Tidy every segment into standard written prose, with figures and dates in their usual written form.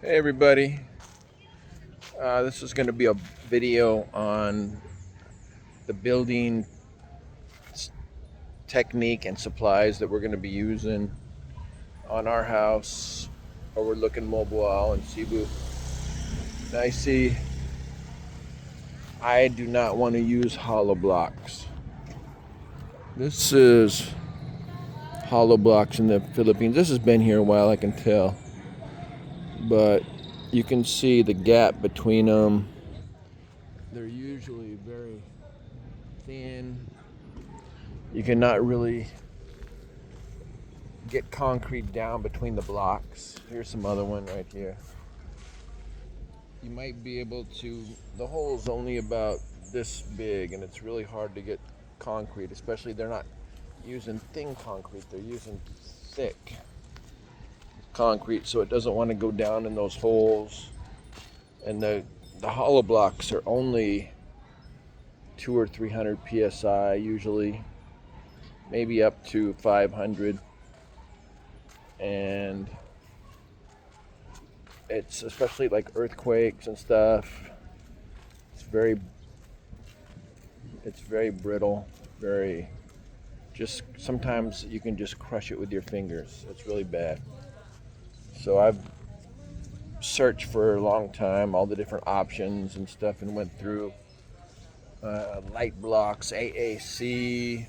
Hey everybody, this is going to be a video on the building technique and supplies that we're going to be using on our house overlooking Mobile and Cebu. Now I see I do not want to use hollow blocks. This is hollow blocks in the Philippines. This has been here a while, I can tell, but you can see the gap between them. They're usually very thin. You cannot really get concrete down between the blocks. Here's some other one right here. You might be able to, the hole's only about this big and it's really hard to get concrete, especially they're not using thin concrete, they're using thick concrete, so it doesn't want to go down in those holes. And the hollow blocks are only 200 or 300 psi usually, maybe up to 500. And it's especially like earthquakes and stuff, it's very brittle, very, just sometimes you can just crush it with your fingers. It's really bad. So I've searched for a long time all the different options and stuff and went through light blocks, AAC,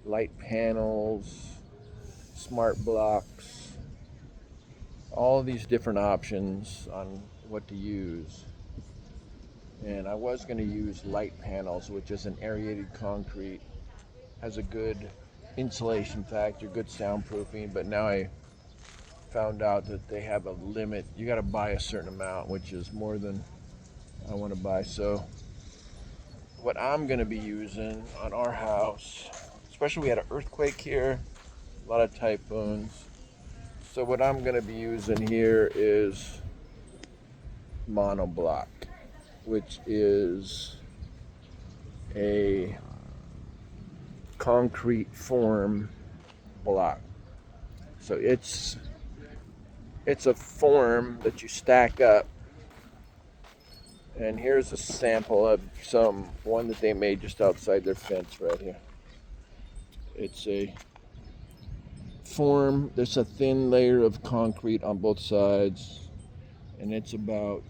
light panels, smart blocks, all these different options on what to use. And I was going to use light panels, which is an aerated concrete, has a good insulation factor, good soundproofing, but now I found out that they have a limit. You got to buy a certain amount, which is more than I want to buy. So what I'm going to be using on our house, especially we had an earthquake here, a lot of typhoons. So what I'm going to be using here is Monolock, which is a concrete form block. So it's a form that you stack up. And here's a sample of one that they made just outside their fence right here. It's a form, there's a thin layer of concrete on both sides, and it's about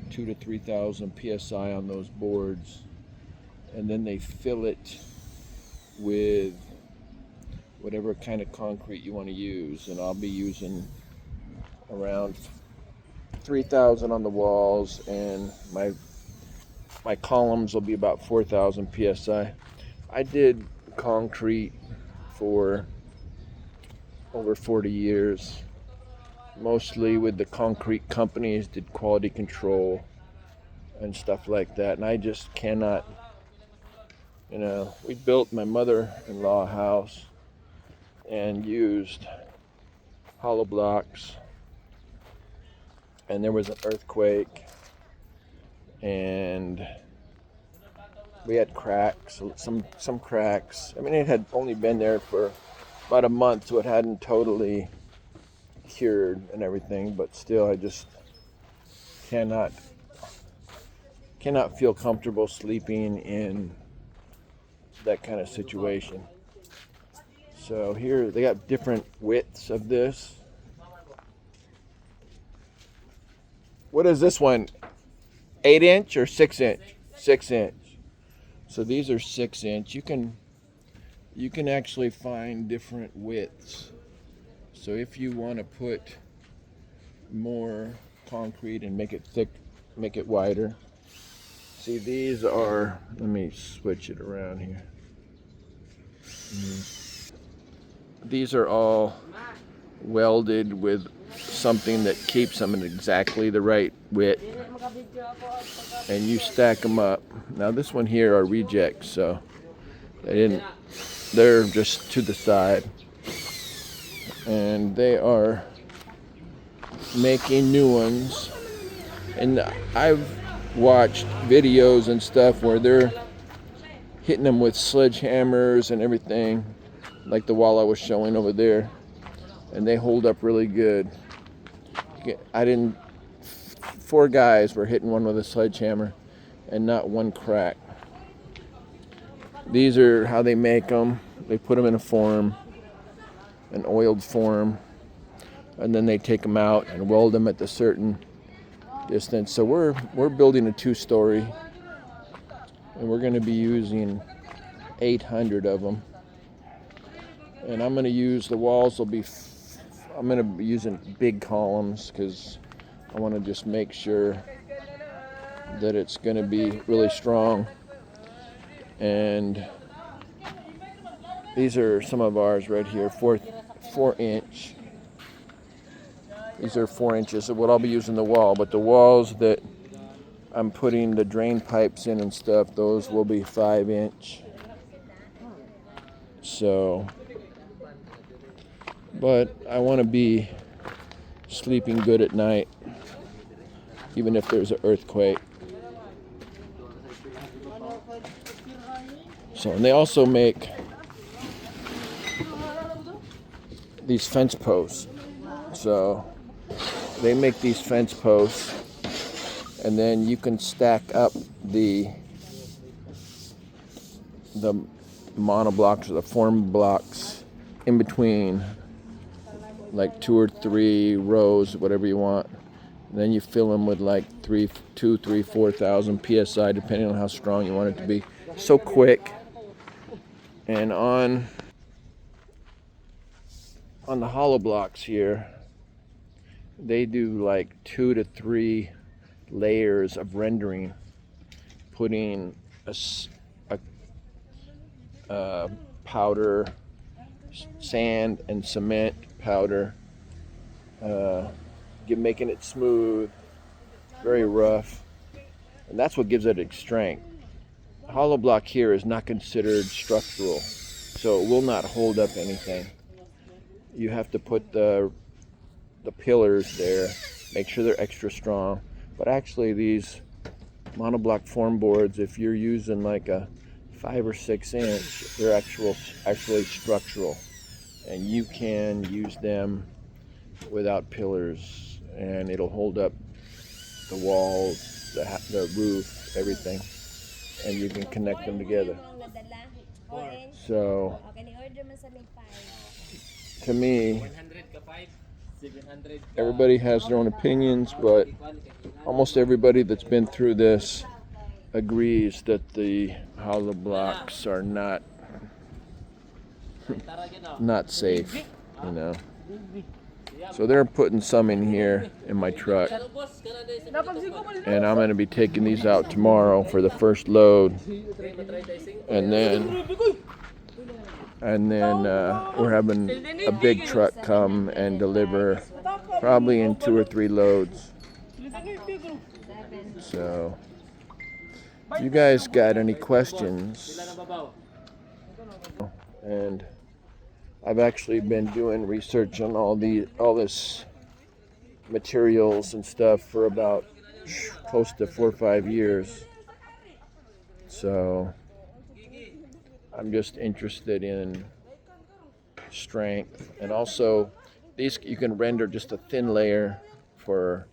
2,000 to 3,000 psi on those boards. And then they fill it with whatever kind of concrete you want to use. And I'll be using around 3,000 on the walls, and my columns will be about 4,000 psi. I did concrete for over 40 years, mostly with the concrete companies, did quality control and stuff like that. And I just cannot, we built my mother-in-law house and used hollow blocks, and there was an earthquake and we had cracks, some cracks. I mean, it had only been there for about a month, so it hadn't totally cured and everything, but still I just cannot feel comfortable sleeping in that kind of situation. So here they got different widths of this. What is this one? 8-inch or 6-inch? 6-inch. So these are 6-inch. You can actually find different widths. So if you want to put more concrete and make it thick, make it wider. See, these are, let me switch it around here. These are all welded with something that keeps them in exactly the right width, and you stack them up. Now this one here are rejects, so they're just to the side, and they are making new ones. And I've watched videos and stuff where they're hitting them with sledgehammers and everything, like the wall I was showing over there. and they hold up really good. I didn't. 4 guys were hitting one with a sledgehammer, and not one crack. These are how they make them. They put them in a form, an oiled form, and then they take them out and weld them at a certain distance. So we're building a 2-story, and we're going to be using 800 of them. And I'm going to use, the walls will be, I'm going to be using big columns because I want to just make sure that it's going to be really strong. And these are some of ours right here, 4 inch. These are 4 inches of what I'll be using the wall, but the walls that I'm putting the drain pipes in and stuff, those will be 5 inch. So, but I want to be sleeping good at night, even if there's an earthquake. So, and they also make these fence posts. So they make these fence posts, and then you can stack up the monoblocks or the form blocks in between, like 2 or 3 rows, whatever you want. And then you fill them with like 4,000 psi, depending on how strong you want it to be. So quick. And on the hollow blocks here, they do like 2 to 3 layers of rendering, putting a powder, sand and cement powder, making it smooth, very rough, and that's what gives it its strength. The hollow block here is not considered structural, so it will not hold up anything. You have to put the pillars there, make sure they're extra strong. But actually these monoblock form boards, if you're using like a 5 or 6 inch, they're actually structural, and you can use them without pillars, and it'll hold up the walls, the roof, everything, and you can connect them together. So to me, everybody has their own opinions, but almost everybody that's been through this agrees that the hollow blocks are not safe, you know. So they're putting some in here in my truck, and I'm going to be taking these out tomorrow for the first load, and then we're having a big truck come and deliver probably in 2 or 3 loads. So if you guys got any questions, and I've actually been doing research on all this materials and stuff for about close to 4 or 5 years. So I'm just interested in strength, and also these you can render just a thin layer for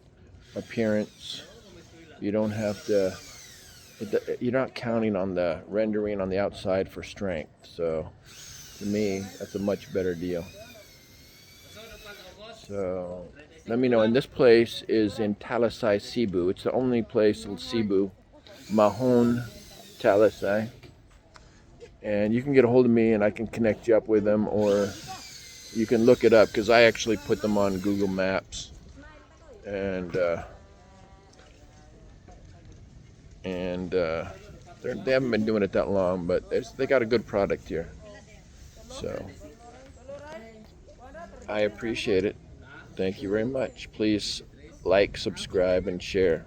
appearance. You don't have to. You're not counting on the rendering on the outside for strength. So to me, that's a much better deal. So let me know. And this place is in Talisay, Cebu. It's the only place in Cebu, Mahon, Talisay. And you can get a hold of me and I can connect you up with them, or you can look it up, because I actually put them on Google Maps. And they haven't been doing it that long, but they got a good product here. So I appreciate it. Thank you very much. Please like, subscribe, and share.